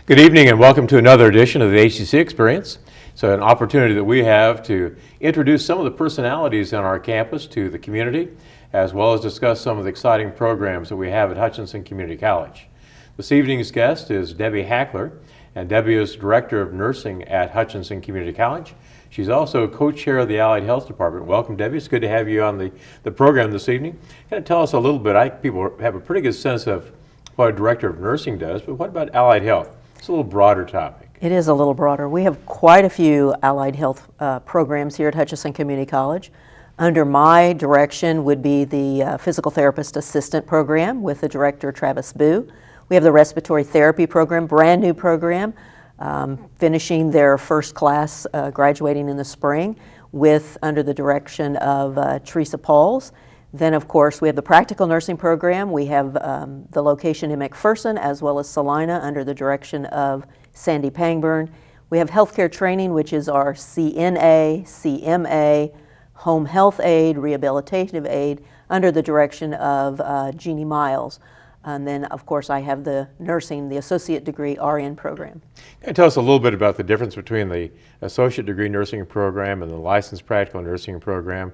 Good evening and welcome to another edition of the HCC Experience. So an opportunity that we have to introduce some of the personalities on our campus to the community, as well as discuss some of the exciting programs that we have at Hutchinson Community College. This evening's guest is Debbie Hackler, and Debbie is Director of Nursing at Hutchinson Community College. She's also co-chair of the Allied Health Department. Welcome, Debbie. It's good to have you on the program this evening. Kind of tell us a little bit. I think people have a pretty good sense of what a Director of Nursing does, but what about Allied Health? It's a little broader topic. It is a little broader. We have quite a few allied health programs here at Hutchinson Community College. Under my direction would be the Physical Therapist Assistant Program with the director, Travis Boo. We have the Respiratory Therapy Program, brand new program, finishing their first class, graduating in the spring, with under the direction of Teresa Pauls. Then, of course, we have the Practical Nursing Program. We have the location in McPherson as well as Salina under the direction of Sandy Pangburn. We have Healthcare Training, which is our CNA, CMA, Home Health Aid, Rehabilitative Aid, under the direction of Jeannie Miles. And then, of course, I have the nursing, the associate degree RN program. Can you tell us a little bit about the difference between the associate degree nursing program and the licensed practical nursing program?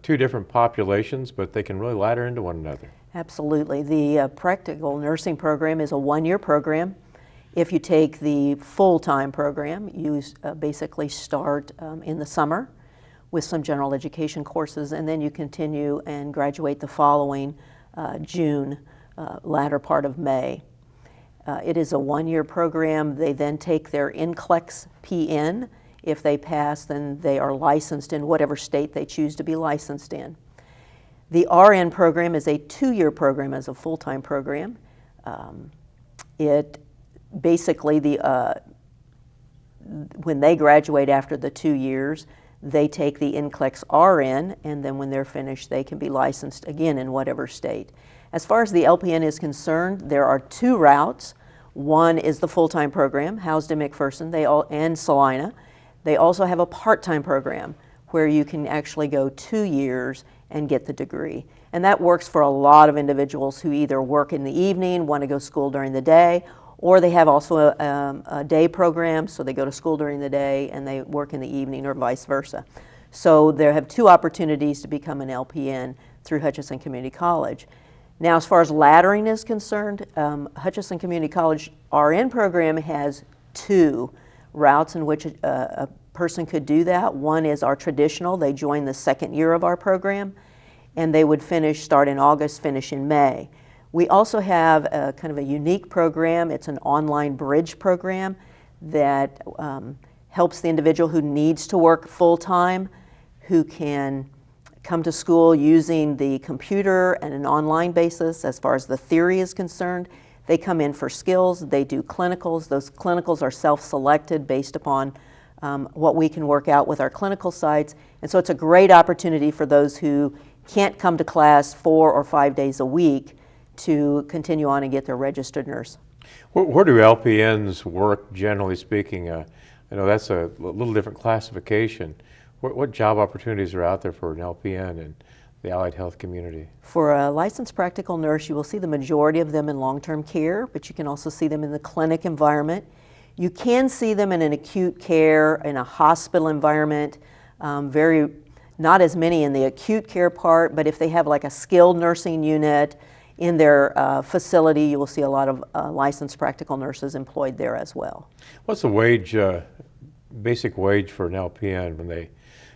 Two different populations, but they can really ladder into one another. Absolutely. The practical nursing program is a one-year program. If you take the full-time program, you basically start in the summer with some general education courses, and then you continue and graduate the following June, latter part of May. It is a one-year program. They then take their NCLEX PN. If they pass, then they are licensed in whatever state they choose to be licensed in. The RN program is a two-year program as a full-time program. It basically, when they graduate after the 2 years, they take the NCLEX RN, and then when they're finished, they can be licensed again in whatever state. As far as the LPN is concerned, there are two routes. One is the full-time program, housed in McPherson and Salina. They also have a part-time program where you can actually go 2 years and get the degree. And that works for a lot of individuals who either work in the evening, want to go to school during the day, or they have also a day program, so they go to school during the day and they work in the evening, or vice versa. So they have two opportunities to become an LPN through Hutchinson Community College. Now, as far as laddering is concerned, Hutchinson Community College RN program has two routes in which a person could do that. One is our traditional. They join the second year of our program, and they would start in August, finish in May. We also have a kind of a unique program. It's an online bridge program that helps the individual who needs to work full-time, who can come to school using the computer and an online basis as far as the theory is concerned. They come in for skills, they do clinicals. Those clinicals are self-selected based upon what we can work out with our clinical sites. And so it's a great opportunity for those who can't come to class 4 or 5 days a week to continue on and get their registered nurse. Where do LPNs work, generally speaking? I know that's a little different classification. What job opportunities are out there for an LPN in the allied health community? For a licensed practical nurse, you will see the majority of them in long-term care, but you can also see them in the clinic environment. You can see them in an acute care, in a hospital environment, not as many in the acute care part, but if they have like a skilled nursing unit in their facility, you will see a lot of licensed practical nurses employed there as well. What's the wage, basic wage for an LPN when they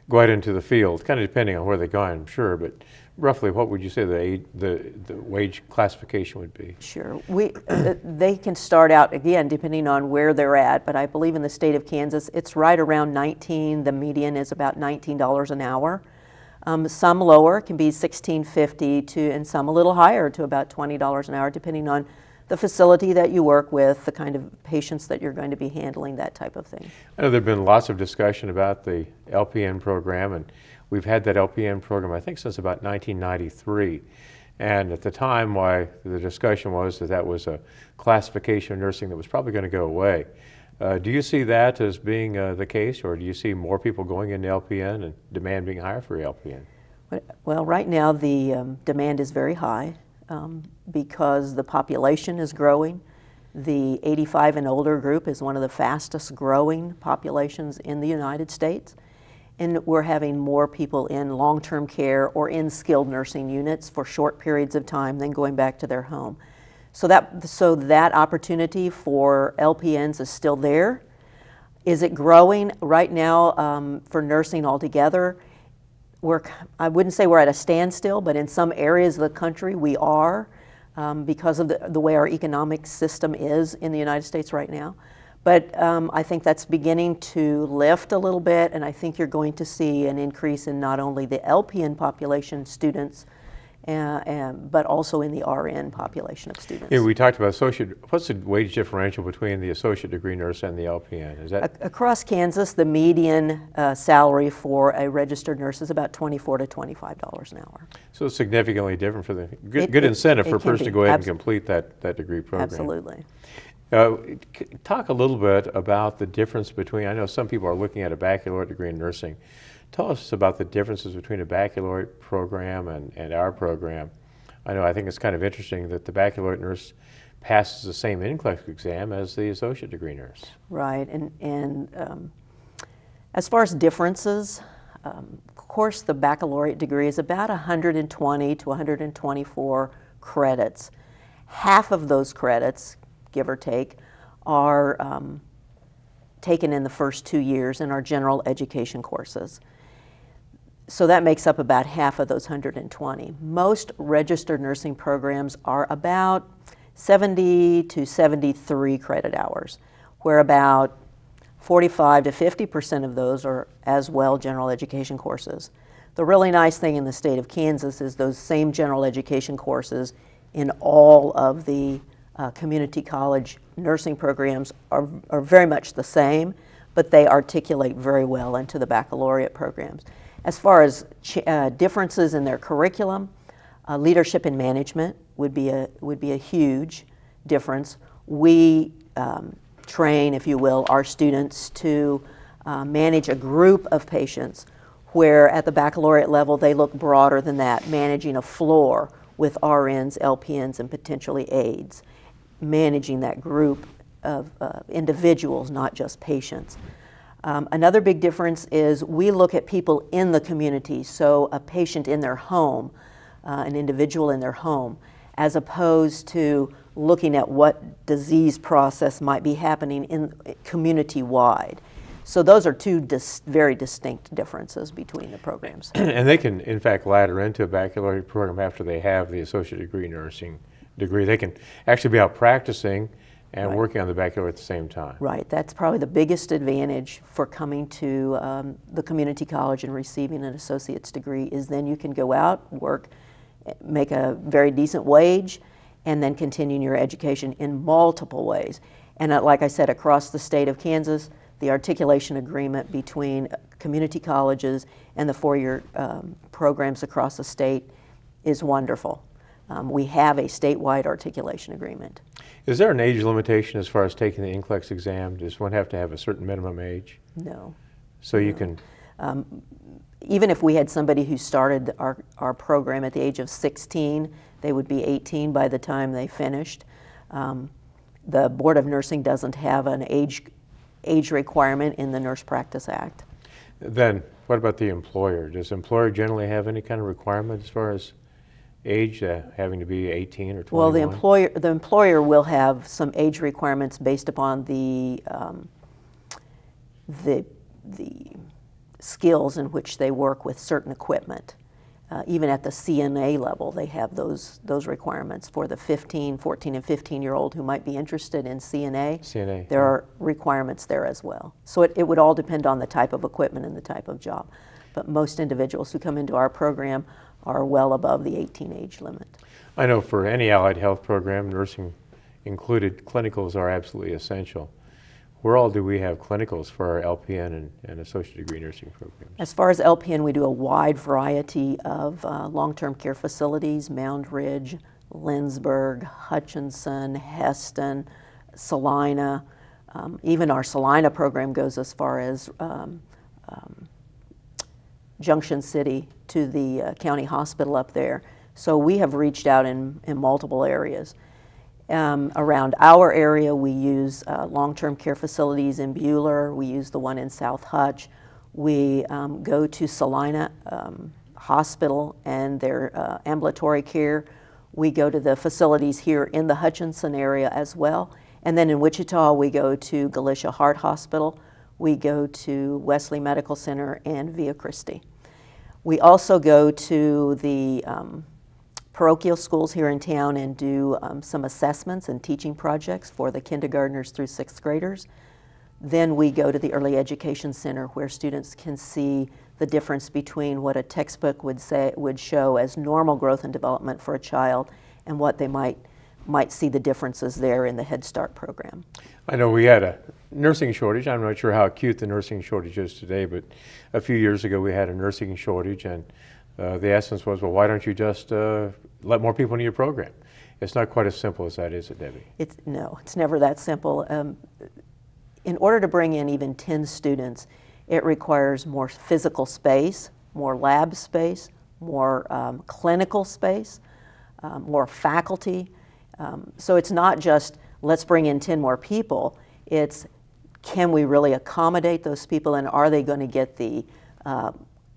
go out into the field? Kind of depending on where they go, I'm sure, but roughly what would you say the wage classification would be? Sure. They can start out, again, depending on where they're at, but I believe in the state of Kansas, it's right around 19. The median is about $19 an hour. Some lower, can be $16.50 and some a little higher to about $20 an hour, depending on the facility that you work with, the kind of patients that you're going to be handling, that type of thing. I know there have been lots of discussion about the LPN program, and we've had that LPN program, I think, since about 1993. And at the time, why the discussion was that was a classification of nursing that was probably going to go away. Do you see that as being the case, or do you see more people going into LPN and demand being higher for LPN? Well, right now the demand is very high because the population is growing. The 85 and older group is one of the fastest growing populations in the United States. And we're having more people in long-term care or in skilled nursing units for short periods of time than going back to their home. So that opportunity for LPNs is still there. Is it growing? Right now, for nursing altogether, I wouldn't say we're at a standstill, but in some areas of the country we are, because of the way our economic system is in the United States right now. But I think that's beginning to lift a little bit, and I think you're going to see an increase in not only the LPN population students, but also in the RN population of students. Yeah, we talked about what's the wage differential between the associate degree nurse and the LPN? Is that across Kansas, the median salary for a registered nurse is about $24 to $25 an hour. So it's significantly different for the good incentive for a person to go ahead and complete that degree program. Absolutely. Talk a little bit about the difference between, I know some people are looking at a baccalaureate degree in nursing. Tell us about the differences between a baccalaureate program and our program. I think it's kind of interesting that the baccalaureate nurse passes the same NCLEX exam as the associate degree nurse. Right, and as far as differences, of course the baccalaureate degree is about 120 to 124 credits. Half of those credits, give or take, are taken in the first 2 years in our general education courses. So that makes up about half of those 120. Most registered nursing programs are about 70 to 73 credit hours, where about 45 to 50% of those are as well general education courses. The really nice thing in the state of Kansas is those same general education courses in all of the community college nursing programs are very much the same, but they articulate very well into the baccalaureate programs. As far as differences in their curriculum, leadership and management would be a huge difference. We train, if you will, our students to manage a group of patients, where at the baccalaureate level they look broader than that, managing a floor with RNs, LPNs, and potentially aides, managing that group of individuals, not just patients. Another big difference is we look at people in the community, so a patient in their home, an individual in their home, as opposed to looking at what disease process might be happening in community-wide. So those are two very distinct differences between the programs. And they can, in fact, ladder into a baccalaureate program after they have the associate degree nursing degree. They can actually be out practicing and working on the baccalaureate at the same time. Right. That's probably the biggest advantage for coming to the community college and receiving an associate's degree, is then you can go out, work, make a very decent wage, and then continue your education in multiple ways. And like I said, across the state of Kansas, the articulation agreement between community colleges and the four-year programs across the state is wonderful. We have a statewide articulation agreement. Is there an age limitation as far as taking the NCLEX exam? Does one have to have a certain minimum age? No. So you can... Even if we had somebody who started our program at the age of 16, they would be 18 by the time they finished. The Board of Nursing doesn't have an age requirement in the Nurse Practice Act. Then what about the employer? Does the employer generally have any kind of requirement as far as age, having to be 18 or 21? Well, the employer will have some age requirements based upon the skills in which they work with certain equipment. Even at the CNA level, they have those requirements for the 14 and 15-year-old who might be interested in CNA. There are requirements there as well. So it would all depend on the type of equipment and the type of job. But most individuals who come into our program are well above the 18 age limit. I know for any allied health program, nursing included, clinicals are absolutely essential. Where all do we have clinicals for our LPN and associate degree nursing programs? As far as LPN, we do a wide variety of long-term care facilities: Mound Ridge, Lindsborg, Hutchinson, Heston, Salina. Even our Salina program goes as far as Junction City to the county hospital up there. So we have reached out in multiple areas. Around our area, we use long-term care facilities in Buhler. We use the one in South Hutch. We go to Salina Hospital and their ambulatory care. We go to the facilities here in the Hutchinson area as well. And then in Wichita, we go to Galicia Heart Hospital. We go to Wesley Medical Center and Via Christi. We also go to the parochial schools here in town and do some assessments and teaching projects for the kindergartners through 6th graders. Then we go to the Early Education Center where students can see the difference between what a textbook would show as normal growth and development for a child and what they might see the differences there in the Head Start program. I know we had a nursing shortage. I'm not sure how acute the nursing shortage is today, but a few years ago we had a nursing shortage, and the essence was, well, why don't you just let more people into your program? It's not quite as simple as that, is it, Debbie? No, it's never that simple. In order to bring in even 10 students, it requires more physical space, more lab space, more clinical space, more faculty. So it's not just, let's bring in 10 more people. It's, can we really accommodate those people, and are they going to get the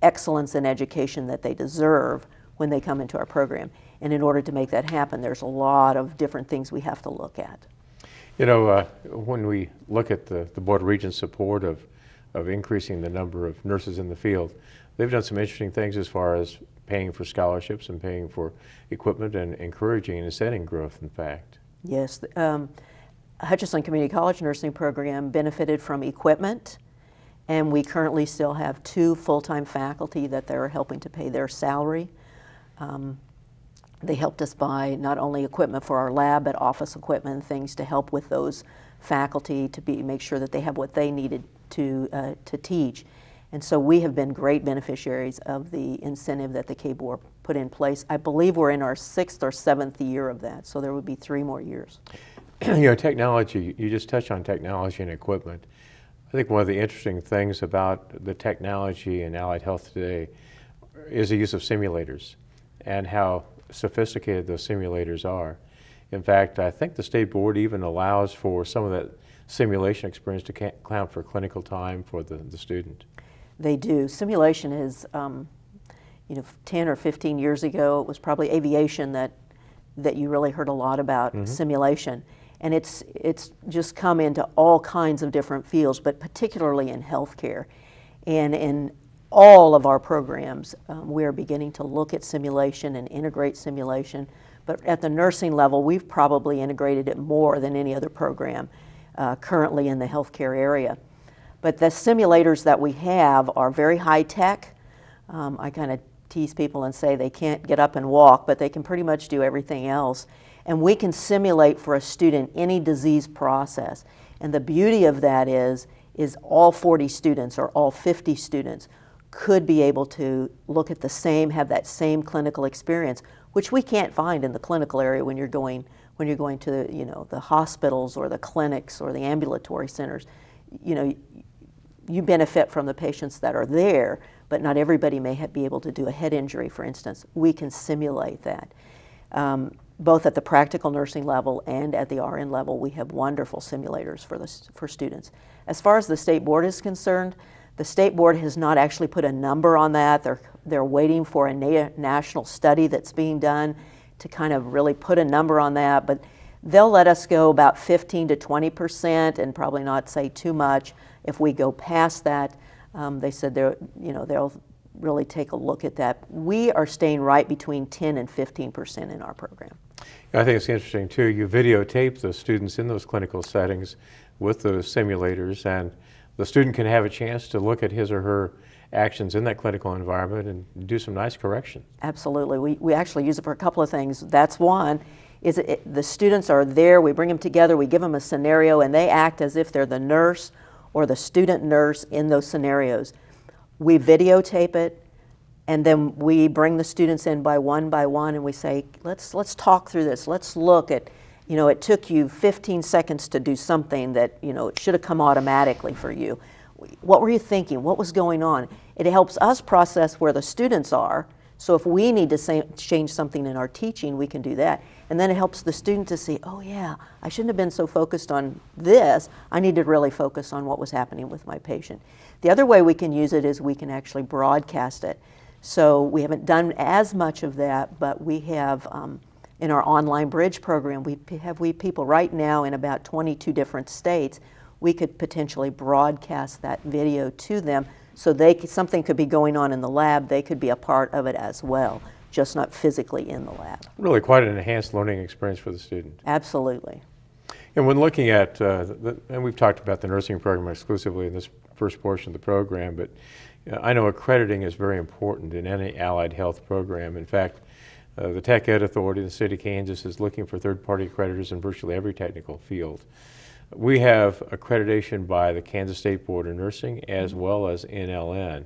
excellence in education that they deserve when they come into our program? And in order to make that happen, there's a lot of different things we have to look at. You know, when we look at the Board of Regents' support of increasing the number of nurses in the field, they've done some interesting things as far as paying for scholarships and paying for equipment and encouraging and incenting growth, in fact. Yes. Hutchinson Community College nursing program benefited from equipment, and we currently still have 2 full-time faculty that they're helping to pay their salary. They helped us buy not only equipment for our lab, but office equipment and things to help with those faculty to make sure that they have what they needed to teach. And so we have been great beneficiaries of the incentive that the K-Board put in place. I believe we're in our 6th or 7th year of that, so there would be 3 more years. You know, technology, you just touched on technology and equipment. I think one of the interesting things about the technology in allied health today is the use of simulators and how sophisticated those simulators are. In fact, I think the state board even allows for some of that simulation experience to count for clinical time for the student. They do. Simulation is, you know, 10 or 15 years ago, it was probably aviation that you really heard a lot about, simulation. And it's just come into all kinds of different fields, but particularly in healthcare. And in all of our programs, we are beginning to look at simulation and integrate simulation. But at the nursing level, we've probably integrated it more than any other program currently in the healthcare area. But the simulators that we have are very high tech. I kind of tease people and say they can't get up and walk, but they can pretty much do everything else. And we can simulate for a student any disease process. And the beauty of that is all 40 students or all 50 students could be able to look at the same, have that same clinical experience, which we can't find in the clinical area when you're going to, you know, the hospitals or the clinics or the ambulatory centers. You know, you benefit from the patients that are there, but not everybody may be able to do a head injury, for instance. We can simulate that. Both at the practical nursing level and at the RN level, we have wonderful simulators for students. As far as the state board is concerned, the state board has not actually put a number on that. They're waiting for a national study that's being done to kind of really put a number on that, but they'll let us go about 15 to 20% and probably not say too much. If we go past that, they said they'll really take a look at that. We are staying right between 10 and 15% in our program. I think it's interesting too, you videotape the students in those clinical settings with those simulators, and the student can have a chance to look at his or her actions in that clinical environment and do some nice correction. Absolutely. We actually use it for a couple of things. That's one, is the students are there, we bring them together, we give them a scenario, and they act as if they're the nurse or the student nurse in those scenarios. We videotape it, and then we bring the students in by one, and we say, let's talk through this. Let's look at, you know, it took you 15 seconds to do something that, you know, it should have come automatically for you. What were you thinking? What was going on? It helps us process where the students are So if we need to change something in our teaching, we can do that. And then it helps the student to see, oh yeah, I shouldn't have been so focused on this. I need to really focus on what was happening with my patient. The other way we can use it is we can actually broadcast it. So we haven't done as much of that, but we have in our online bridge program, we have people right now in about 22 different states. We could potentially broadcast that video to them so something could be going on in the lab, they could be a part of it as well, just not physically in the lab. Really quite an enhanced learning experience for the student. Absolutely. And when looking at, and we've talked about the nursing program exclusively in this first portion of the program, but I know accrediting is very important in any allied health program. In fact, the Tech Ed Authority in the state of Kansas is looking for third-party accreditors in virtually every technical field. We have accreditation by the Kansas State Board of Nursing as well as NLN.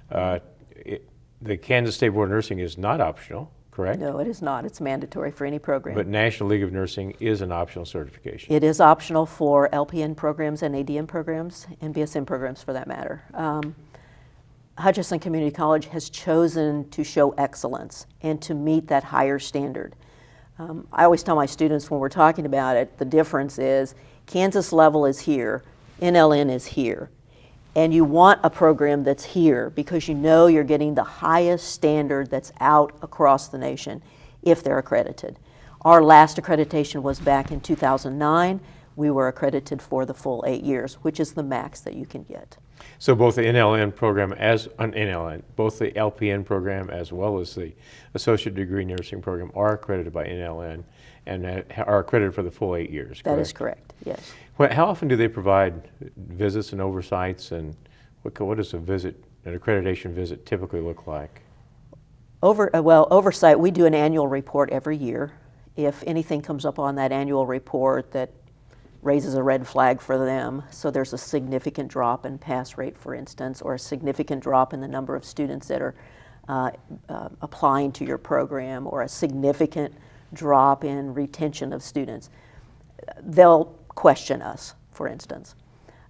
The Kansas State Board of Nursing is not optional, correct? No, it is not. It's mandatory for any program. But National League of Nursing is an optional certification. It is optional for LPN programs and ADN programs and BSN programs for that matter. Hutchinson Community College has chosen to show excellence and to meet that higher standard. I always tell my students when we're talking about it, the difference is Kansas level is here, NLN is here. And you want a program that's here because you know you're getting the highest standard that's out across the nation if they're accredited. Our last accreditation was back in 2009. We were accredited for the full 8 years, which is the max that you can get. So both the NLN program both the LPN program as well as the Associate Degree Nursing program are accredited by NLN and are accredited for the full 8 years, correct? That is correct, yes. How often do they provide visits and oversights, and what does an accreditation visit typically look like? Oversight, we do an annual report every year. If anything comes up on that annual report that raises a red flag for them, so there's a significant drop in pass rate, for instance, or a significant drop in the number of students that are applying to your program, or a significant drop in retention of students, they'll question us, for instance.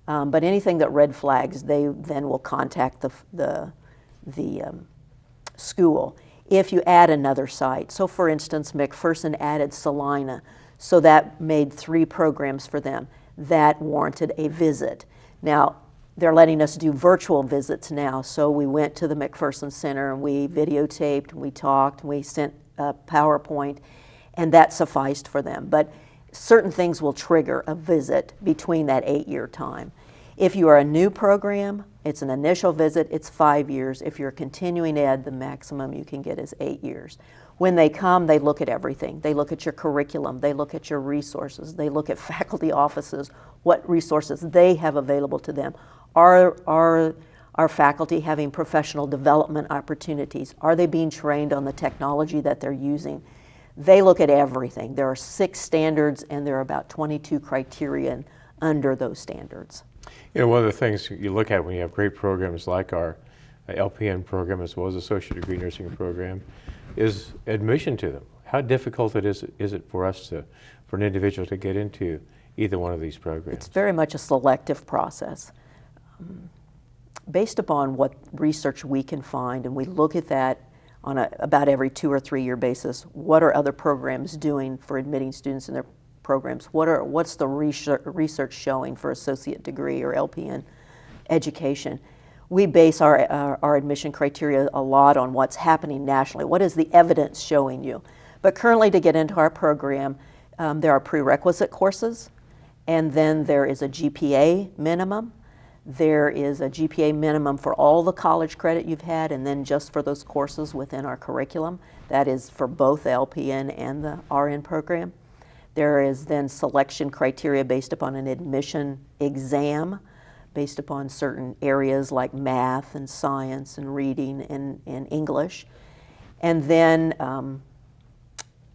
But anything that red flags, they then will contact the school. If you add another site, so for instance, McPherson added Salina, so that made 3 programs for them. That warranted a visit. Now, they're letting us do virtual visits now, so we went to the McPherson Center and we videotaped, and we talked, and we sent a PowerPoint, and that sufficed for them. But certain things will trigger a visit between that 8-year time. If you are a new program, it's an initial visit, it's 5 years. If you're continuing ed, the maximum you can get is 8 years. When they come, they look at everything. They look at your curriculum, they look at your resources, they look at faculty offices, what resources they have available to them. Are our faculty having professional development opportunities? Are they being trained on the technology that they're using? They look at everything. There are 6 standards and there are about 22 criteria under those standards. You know, one of the things you look at when you have great programs like our LPN program as well as Associate Degree Nursing program is admission to them. How difficult is it for for an individual to get into either one of these programs? It's very much a selective process. Based upon what research we can find, and we look at that on about every 2 or 3 year basis, what are other programs doing for admitting students in their programs? What's the research showing for associate degree or LPN education? We base our admission criteria a lot on what's happening nationally. What is the evidence showing you? But currently, to get into our program, there are prerequisite courses, and then there is a GPA minimum. There is a GPA minimum for all the college credit you've had, and then just for those courses within our curriculum. That is for both the LPN and the RN program. There is then selection criteria based upon an admission exam, based upon certain areas like math and science and reading and English. And then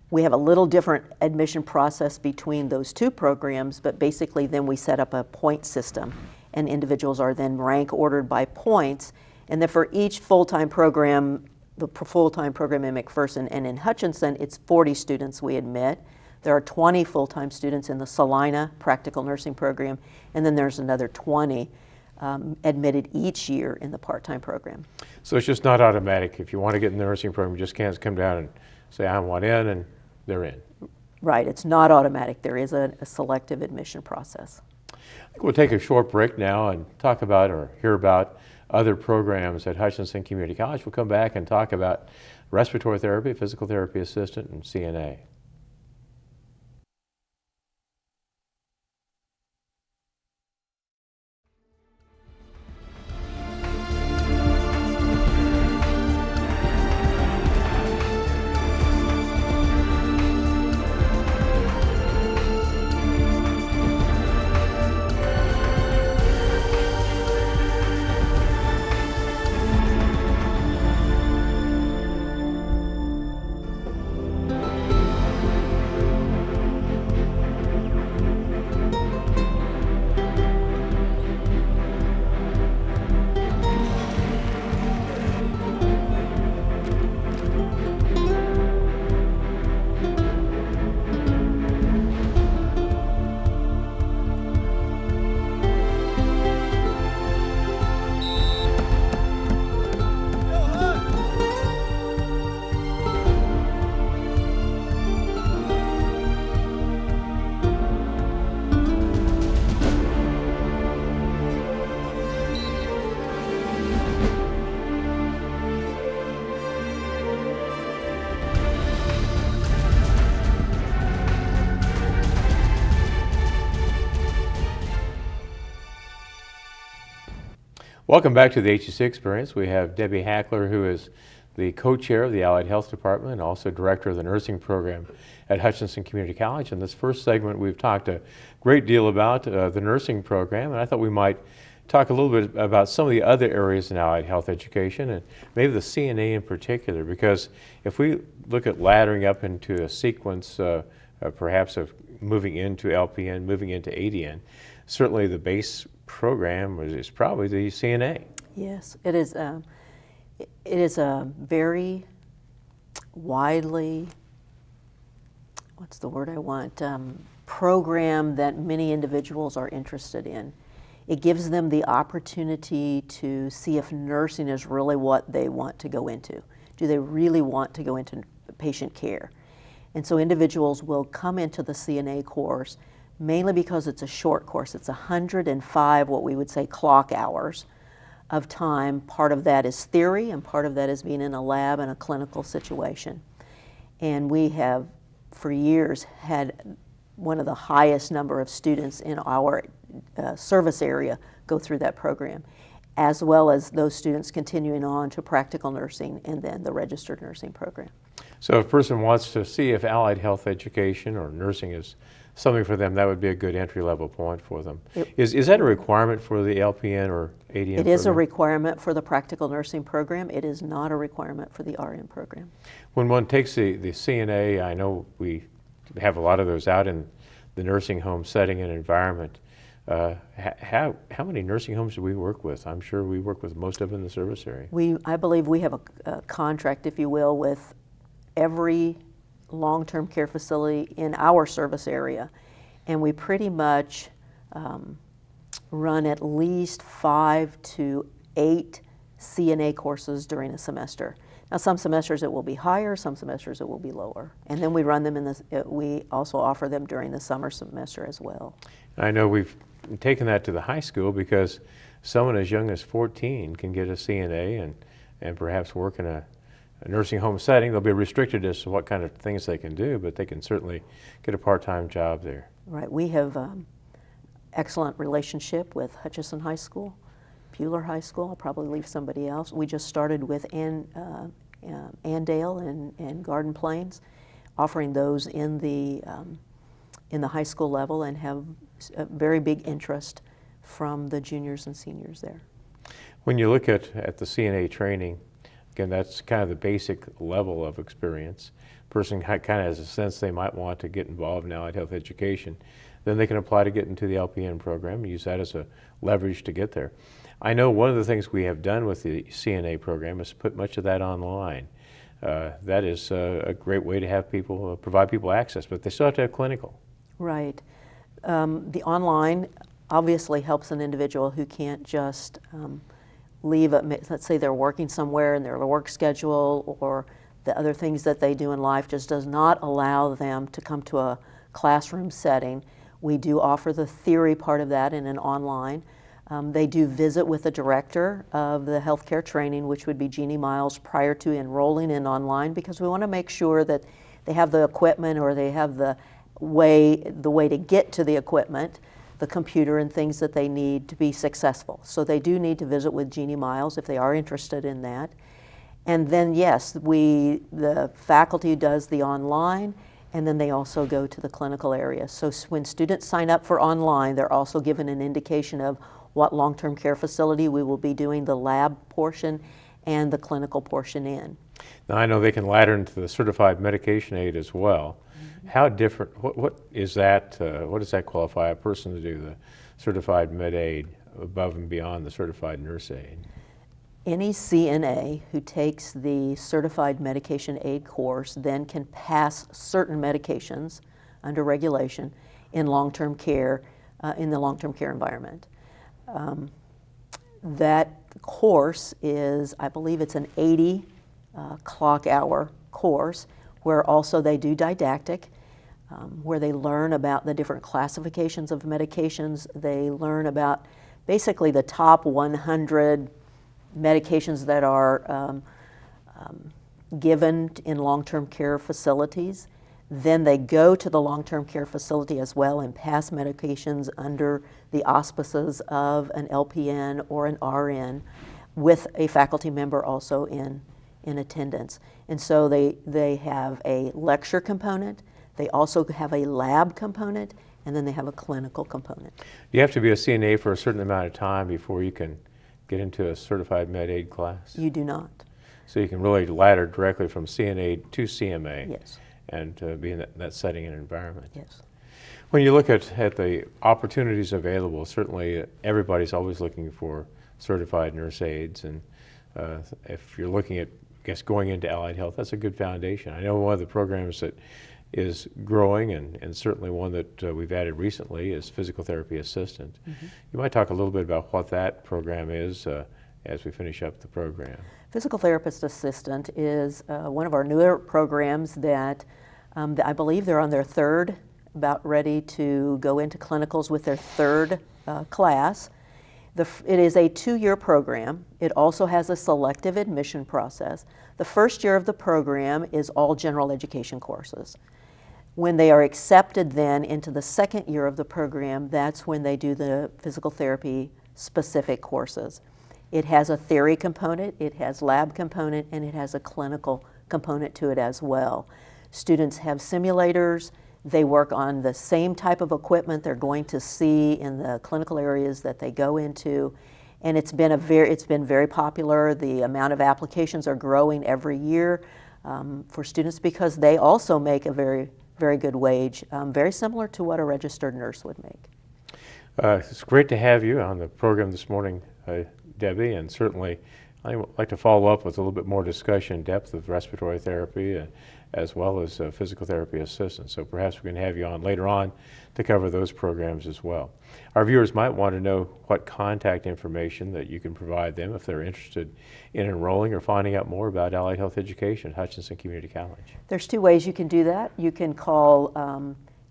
we have a little different admission process between those 2 programs, but basically then we set up a point system, and individuals are then rank ordered by points. And then for each full-time program, the full-time program in McPherson and in Hutchinson, it's 40 students we admit. There are 20 full-time students in the Salina Practical Nursing Program, and then there's another 20 admitted each year in the part-time program. So it's just not automatic. If you want to get in the nursing program, you just can't come down and say, I want in, and they're in. Right, it's not automatic. There is a selective admission process. I think we'll take a short break now and talk about or hear about other programs at Hutchinson Community College. We'll come back and talk about respiratory therapy, physical therapy assistant, and CNA. Welcome back to the HCC Experience. We have Debbie Hackler, who is the co-chair of the Allied Health Department and also director of the nursing program at Hutchinson Community College. In this first segment, we've talked a great deal about the nursing program, and I thought we might talk a little bit about some of the other areas in allied health education, and maybe the CNA in particular, because if we look at laddering up into a sequence perhaps of moving into LPN, moving into ADN, certainly the base program is probably the CNA. Yes, it is. It is a very widely, what's the word I want, program that many individuals are interested in. It gives them the opportunity to see if nursing is really what they want to go into. Do they really want to go into patient care? And so individuals will come into the CNA course mainly because it's a short course. It's 105, what we would say, clock hours of time. Part of that is theory, and part of that is being in a lab in a clinical situation. And we have, for years, had one of the highest number of students in our service area go through that program, as well as those students continuing on to practical nursing and then the registered nursing program. So if a person wants to see if allied health education or nursing is something for them, that would be a good entry-level point for them. Is that a requirement for the LPN or ADN It is a program? requirement for the practical nursing program. It is not a requirement for the RN program. When one takes the CNA, I know we have a lot of those out in the nursing home setting and environment. How many nursing homes do we work with? I'm sure we work with most of them in the service area. I believe we have a contract, if you will, with every long-term care facility in our service area, and we pretty much run at least 5 to 8 CNA courses during a semester. Now, some semesters it will be higher, some semesters it will be lower, and then we run them we also offer them during the summer semester as well. I know we've taken that to the high school because someone as young as 14 can get a CNA and perhaps work in a nursing home setting. They'll be restricted as to what kind of things they can do, but they can certainly get a part-time job there. Right. We have excellent relationship with Hutchinson High School, Puller High School. I'll probably leave somebody else. We just started with Andale and Garden Plains, offering those in the high school level, and have a very big interest from the juniors and seniors there. When you look at the CNA training, again, that's kind of the basic level of experience. Person kind of has a sense they might want to get involved in allied health education. Then they can apply to get into the LPN program and use that as a leverage to get there. I know one of the things we have done with the CNA program is put much of that online. That is a great way to have people, provide people access, but they still have to have clinical. Right. The online obviously helps an individual who can't just leave, let's say they're working somewhere and their work schedule or the other things that they do in life just does not allow them to come to a classroom setting. We do offer the theory part of that in an online. They do visit with the director of the healthcare training, which would be Jeannie Miles, prior to enrolling in online, because we want to make sure that they have the equipment or they have the way to get to the equipment, the computer and things that they need to be successful. So they do need to visit with Jeannie Miles if they are interested in that. And then yes, the faculty does the online, and then they also go to the clinical area. So when students sign up for online, they're also given an indication of what long-term care facility we will be doing the lab portion and the clinical portion in. Now I know they can ladder into the certified medication aid as well. Mm-hmm. How different, what is that, what does that qualify a person to do, the certified med aid above and beyond the certified nurse aid? Any CNA who takes the certified medication aid course then can pass certain medications under regulation in long-term care, in the long-term care environment. That course is, I believe it's an 80 clock hour course, where also they do didactic, where they learn about the different classifications of medications. They learn about basically the top 100 medications that are given in long-term care facilities. Then they go to the long-term care facility as well and pass medications under the auspices of an LPN or an RN with a faculty member also in attendance. And so they have a lecture component, they also have a lab component, and then they have a clinical component. You have to be a CNA for a certain amount of time before you can get into a certified med aid class? You do not. So you can really ladder directly from CNA to CMA. Yes. And be in that setting and environment. Yes. When you look at the opportunities available, certainly everybody's always looking for certified nurse aides, and if you're looking at, I guess, going into allied health, that's a good foundation. I know one of the programs that is growing, and certainly one that we've added recently, is physical therapy assistant. Mm-hmm. You might talk a little bit about what that program is as we finish up the program. Physical therapist assistant is one of our newer programs that I believe they're on their third, about ready to go into clinicals with their third class. It is a 2-year program. It also has a selective admission process. The first year of the program is all general education courses. When they are accepted then into the second year of the program, that's when they do the physical therapy specific courses. It has a theory component, it has lab component, and it has a clinical component to it as well. Students have simulators, they work on the same type of equipment they're going to see in the clinical areas that they go into, and it's been very popular. The amount of applications are growing every year for students because they also make a very, very good wage, very similar to what a registered nurse would make. It's great to have you on the program this morning, Debbie, and certainly I'd like to follow up with a little bit more discussion in depth of respiratory therapy as well as physical therapy assistance. So perhaps we can have you on later on to cover those programs as well. Our viewers might want to know what contact information that you can provide them if they're interested in enrolling or finding out more about allied health education at Hutchinson Community College. There's 2 ways you can do that. You can call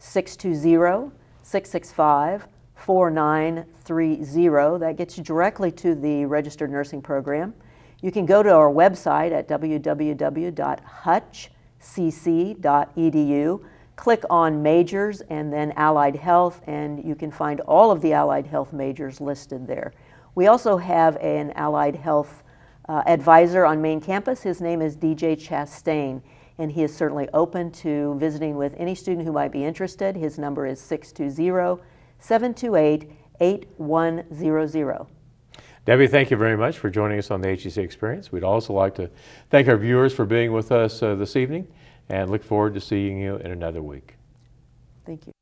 620-665-4930. That gets you directly to the registered nursing program. You can go to our website at www.hutchcc.edu, click on majors and then allied health, and you can find all of the allied health majors listed there. We also have an allied health advisor on main campus. His name is DJ Chastain, and he is certainly open to visiting with any student who might be interested. His number is 620-728-8100. Debbie, thank you very much for joining us on the HCC Experience. We'd also like to thank our viewers for being with us this evening and look forward to seeing you in another week. Thank you.